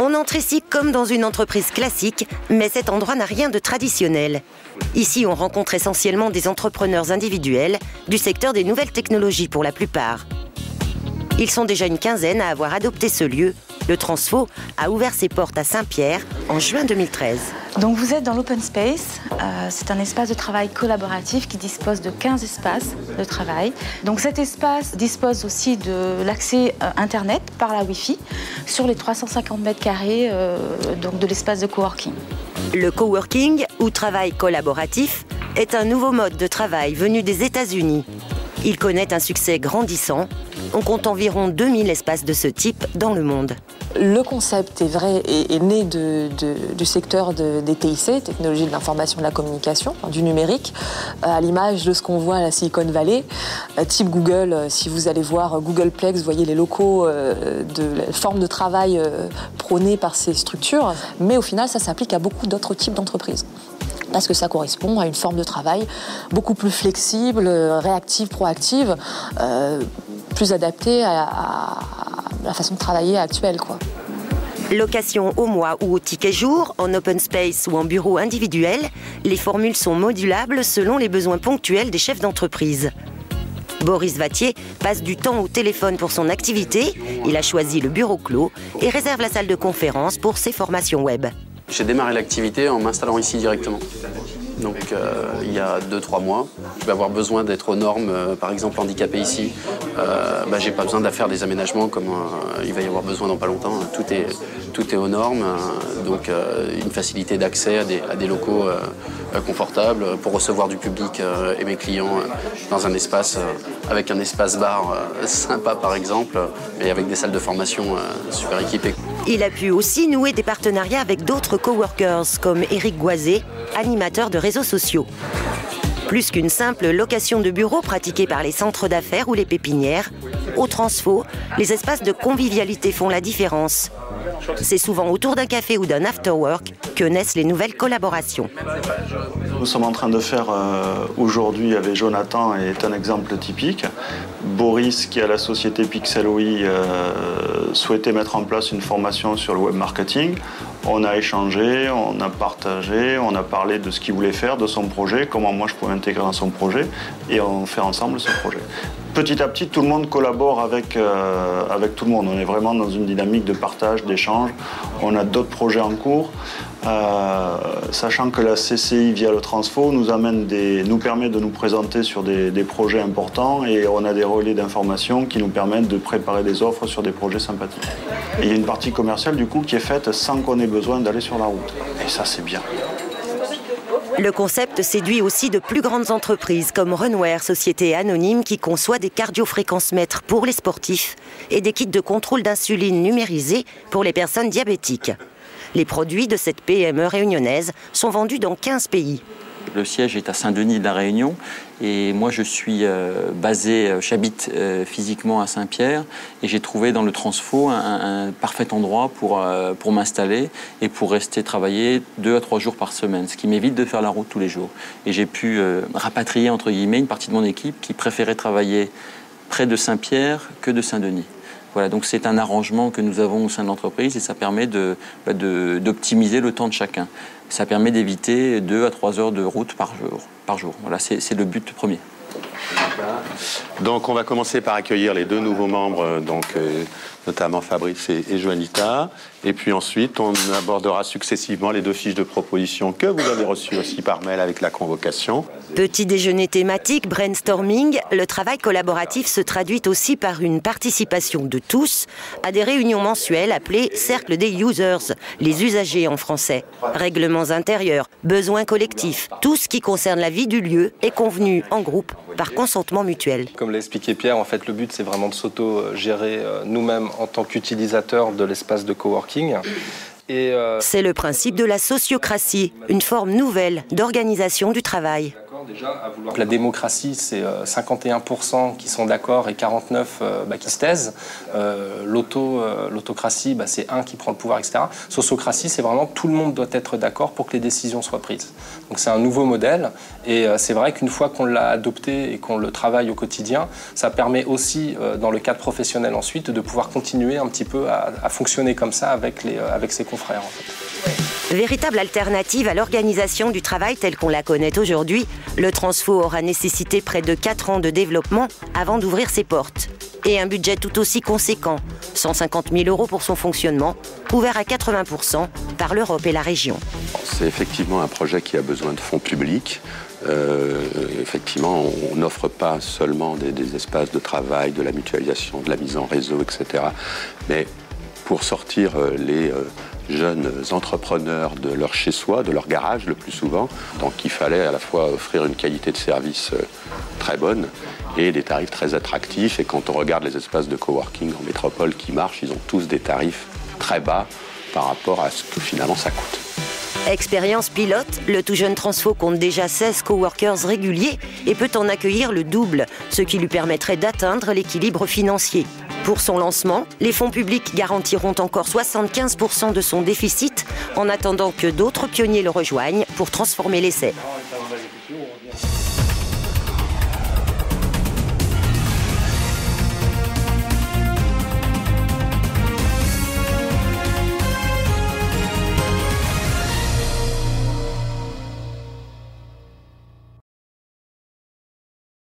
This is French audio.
On entre ici comme dans une entreprise classique, mais cet endroit n'a rien de traditionnel. Ici, on rencontre essentiellement des entrepreneurs individuels du secteur des nouvelles technologies pour la plupart. Ils sont déjà une quinzaine à avoir adopté ce lieu. Le Transfo a ouvert ses portes à Saint-Pierre en juin 2013. Donc vous êtes dans l'Open Space. C'est un espace de travail collaboratif qui dispose de 15 espaces de travail. Donc cet espace dispose aussi de l'accès Internet par la Wi-Fi sur les 350 mètres carrés donc de l'espace de coworking. Le coworking, ou travail collaboratif, est un nouveau mode de travail venu des États-Unis. Il connaît un succès grandissant. On compte environ 2000 espaces de ce type dans le monde. Le concept est né du secteur des TIC, technologies de l'information et de la communication, du numérique, à l'image de ce qu'on voit à la Silicon Valley, type Google. Si vous allez voir Googleplex, vous voyez les locaux de la forme de travail prônée par ces structures, mais au final, ça s'applique à beaucoup d'autres types d'entreprises. Parce que ça correspond à une forme de travail beaucoup plus flexible, réactive, proactive, plus adaptée à la façon de travailler actuelle, quoi. Location au mois ou au ticket jour, en open space ou en bureau individuel, les formules sont modulables selon les besoins ponctuels des chefs d'entreprise. Boris Vattier passe du temps au téléphone pour son activité. Il a choisi le bureau clos et réserve la salle de conférence pour ses formations web. J'ai démarré l'activité en m'installant ici directement. Donc il y a 2-3 mois, je vais avoir besoin d'être aux normes, par exemple handicapé ici. J'ai pas besoin de faire des aménagements comme il va y avoir besoin dans pas longtemps. Tout est aux normes, donc une facilité d'accès à des locaux confortables pour recevoir du public et mes clients dans un espace avec un espace bar sympa par exemple, et avec des salles de formation super équipées. Il a pu aussi nouer des partenariats avec d'autres coworkers comme Éric Goisé, animateur de réseaux sociaux. Plus qu'une simple location de bureau pratiquée par les centres d'affaires ou les pépinières, au Transfo, les espaces de convivialité font la différence. C'est souvent autour d'un café ou d'un after-work que naissent les nouvelles collaborations. Nous sommes en train de faire aujourd'hui avec Jonathan est un exemple typique. Boris, qui a la société Pixeloi, souhaitait mettre en place une formation sur le web marketing. On a échangé, on a partagé, on a parlé de ce qu'il voulait faire, de son projet, comment moi je pouvais m'intégrer dans son projet, et on fait ensemble ce projet. Petit à petit, tout le monde collabore avec tout le monde. On est vraiment dans une dynamique de partage, d'échange. On a d'autres projets en cours, sachant que la CCI, via le Transfo, nous permet de nous présenter sur des projets importants, et on a des relais d'information qui nous permettent de préparer des offres sur des projets sympathiques. Et il y a une partie commerciale, du coup, qui est faite sans qu'on ait besoin d'aller sur la route. Et ça, c'est bien. Le concept séduit aussi de plus grandes entreprises comme Renware, société anonyme qui conçoit des cardiofréquencemètres pour les sportifs et des kits de contrôle d'insuline numérisés pour les personnes diabétiques. Les produits de cette PME réunionnaise sont vendus dans 15 pays. Le siège est à Saint-Denis de la Réunion et moi j'habite physiquement à Saint-Pierre et j'ai trouvé dans le Transfo un parfait endroit pour m'installer et pour rester travailler 2 à 3 jours par semaine, ce qui m'évite de faire la route tous les jours. Et j'ai pu rapatrier entre guillemets une partie de mon équipe qui préférait travailler près de Saint-Pierre que de Saint-Denis. Voilà, donc c'est un arrangement que nous avons au sein de l'entreprise et ça permet d'optimiser le temps de chacun. Ça permet d'éviter 2 à 3 heures de route par jour. Voilà, c'est le but premier. Donc on va commencer par accueillir les 2 nouveaux membres, notamment Fabrice et Joanita. Et puis ensuite, on abordera successivement les 2 fiches de proposition que vous avez reçues aussi par mail avec la convocation. Petit déjeuner thématique, brainstorming, le travail collaboratif se traduit aussi par une participation de tous à des réunions mensuelles appelées Cercle des Users, les usagers en français. Règlements intérieurs, besoins collectifs, tout ce qui concerne la vie du lieu est convenu en groupe par consentement mutuel. Comme l'a expliqué Pierre, en fait, le but c'est vraiment de s'auto-gérer nous-mêmes en tant qu'utilisateurs de l'espace de coworking. C'est le principe de la sociocratie, une forme nouvelle d'organisation du travail. déjà à vouloir. La démocratie, c'est 51% qui sont d'accord et 49% qui se taisent. L'autocratie, c'est 1 qui prend le pouvoir, etc. Sociocratie, c'est vraiment tout le monde doit être d'accord pour que les décisions soient prises. Donc c'est un nouveau modèle et c'est vrai qu'une fois qu'on l'a adopté et qu'on le travaille au quotidien, ça permet aussi, dans le cadre professionnel ensuite, de pouvoir continuer un petit peu à fonctionner comme ça avec ses confrères. En fait. Véritable alternative à l'organisation du travail telle qu'on la connaît aujourd'hui, le Transfo aura nécessité près de 4 ans de développement avant d'ouvrir ses portes. Et un budget tout aussi conséquent, 150 000 € pour son fonctionnement, couvert à 80% par l'Europe et la région. C'est effectivement un projet qui a besoin de fonds publics. Effectivement, on n'offre pas seulement des espaces de travail, de la mutualisation, de la mise en réseau, etc. Mais pour sortir les jeunes entrepreneurs de leur chez-soi, de leur garage le plus souvent. Donc il fallait à la fois offrir une qualité de service très bonne et des tarifs très attractifs. Et quand on regarde les espaces de coworking en métropole qui marchent, ils ont tous des tarifs très bas par rapport à ce que finalement ça coûte. Expérience pilote, le tout jeune Transfo compte déjà 16 coworkers réguliers et peut en accueillir le double, ce qui lui permettrait d'atteindre l'équilibre financier. Pour son lancement, les fonds publics garantiront encore 75% de son déficit en attendant que d'autres pionniers le rejoignent pour transformer l'essai.